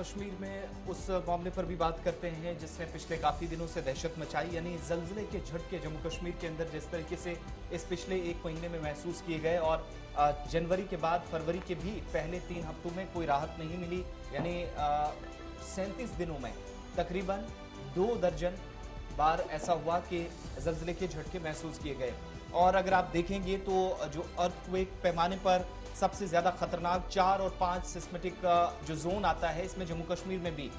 कश्मीर में उस मामले पर भी बात करते हैं जिसने पिछले काफी दिनों से दहशत मचाई, यानी जल्जले के झटके जम्मू कश्मीर के अंदर जिस तरीके से इस पिछले एक महीने में महसूस किए गए और जनवरी के बाद फरवरी के भी पहले 3 हफ्तों में कोई राहत नहीं मिली। यानी 37 दिनों में तकरीबन 2 दर्जन बार ऐसा हुआ कि जल्जले के झटके महसूस किए गए। और अगर आप देखेंगे तो जो अर्थक्वेक पैमाने पर सबसे ज्यादा खतरनाक 4 और 5 सिस्मेटिक जो जोन आता है, इसमें जम्मू कश्मीर में भी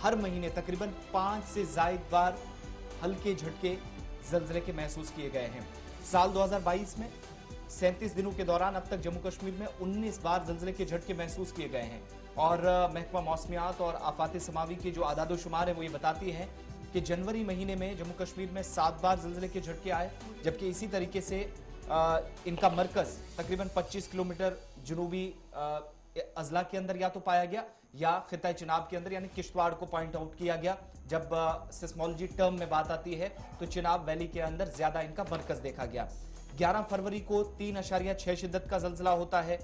हर महीने तकरीबन 5 से ज्यादा बार हल्के झटके जल्जले के महसूस किए गए हैं। साल 2022 में 37 दिनों के दौरान अब तक जम्मू कश्मीर में 19 बार जल्जले के झटके महसूस किए गए हैं। और महकमा मौसमियात और आफात समावी की जो आदादोशुमार है वो ये बताती है कि जनवरी महीने में जम्मू कश्मीर में 7 बार जल्जले के झटके आए, जबकि इसी तरीके से इनका मरकज तकरीबन 25 किलोमीटर जनूबी अजला के अंदर या तो पाया गया या खिता चिनाब के अंदर, यानी किश्तवाड़ को पॉइंट आउट किया गया। जब सिस्मोलॉजी टर्म में बात आती है तो चिनाब वैली के अंदर ज्यादा इनका मरकज देखा गया। 11 फरवरी को 3.6 शिद्दत का जल्जला होता है।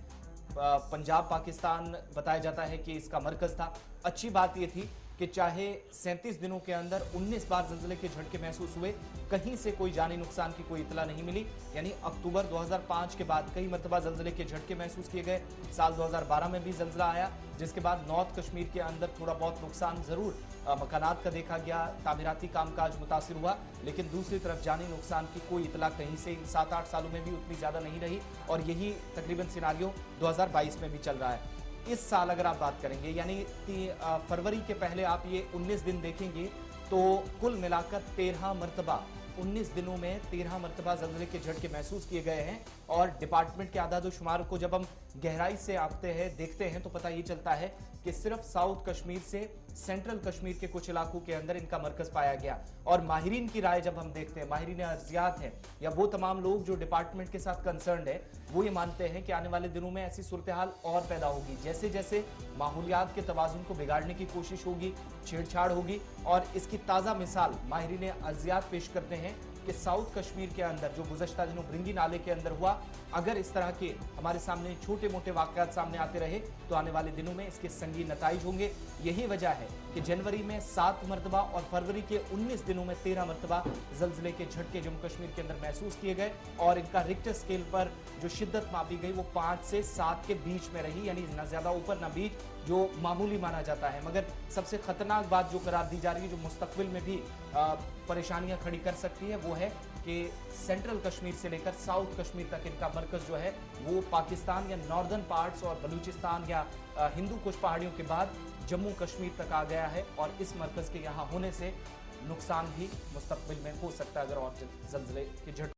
पंजाब पाकिस्तान बताया जाता है कि इसका मरकज था। अच्छी बात यह थी कि चाहे 37 दिनों के अंदर 19 बार जल्जले के झटके महसूस हुए, कहीं से कोई जानी नुकसान की कोई इतला नहीं मिली। यानी अक्टूबर 2005 के बाद कई मरतबा जल्जले के झटके महसूस किए गए। साल 2012 में भी जल्जला आया, जिसके बाद नॉर्थ कश्मीर के अंदर थोड़ा बहुत नुकसान जरूर मकानात का देखा गया, तामीराती कामकाज मुतासिर हुआ, लेकिन दूसरी तरफ जानी नुकसान की कोई इतला कहीं से इन 7-8 सालों में भी उतनी ज्यादा नहीं रही। और यही तकरीबन सिनारियो 2022 में भी चल रहा है। इस साल अगर आप बात करेंगे, यानी फरवरी के पहले आप ये 19 दिन देखेंगे तो कुल मिलाकर 13 मरतबा 19 दिनों में 13 मरतबा जल्जले के झटके महसूस किए गए हैं। और डिपार्टमेंट के आदादोशुमार को जब हम गहराई से आंकते हैं, देखते हैं, तो पता ये चलता है कि सिर्फ साउथ कश्मीर से सेंट्रल कश्मीर के कुछ इलाकों के अंदर इनका मरकज पाया गया। और माहिरीन की राय जब हम देखते हैं, माहिरीन अर्जियात हैं या वो तमाम लोग जो डिपार्टमेंट के साथ कंसर्न है, वो ये मानते हैं कि आने वाले दिनों में ऐसी सूरत हाल और पैदा होगी, जैसे जैसे माहौलियात के तवाजुन को बिगाड़ने की कोशिश होगी, छेड़छाड़ होगी। और इसकी ताज़ा मिसाल माहिरीन अर्जियात पेश करते हैं कि साउथ कश्मीर के अंदर जो गुज़श्ता दिनों ब्रिंगी नाले के अंदर हुआ, अगर इस तरह के हमारे सामने छोटे मोटे वाक़यात सामने आते रहे तो आने वाले दिनों में इसके संगीन नताइज होंगे। यही वजह है कि जनवरी में 7 मरतबा और फरवरी के 19 दिनों में 13 मरतबा जल्जले के झटके जम्मू कश्मीर के अंदर महसूस किए गए। और इनका रिक्टर स्केल पर जो शिद्दत मापी गई वो 5 से 7 के बीच में रही, यानी ना ज्यादा ऊपर ना बीच, जो मामूली माना जाता है। मगर सबसे खतरनाक बात जो करार दी जा रही है, जो मुस्तकबिल में भी परेशानियां खड़ी कर सकती है, वो है कि सेंट्रल कश्मीर से लेकर साउथ कश्मीर तक इनका मरकज जो है वो पाकिस्तान या नॉर्दर्न पार्ट्स और बलूचिस्तान या हिंदू कुछ पहाड़ियों के बाद जम्मू कश्मीर तक आ गया है। और इस मरकज के यहाँ होने से नुकसान भी मुस्तकबिल में हो सकता है अगर और जल्जले के झटके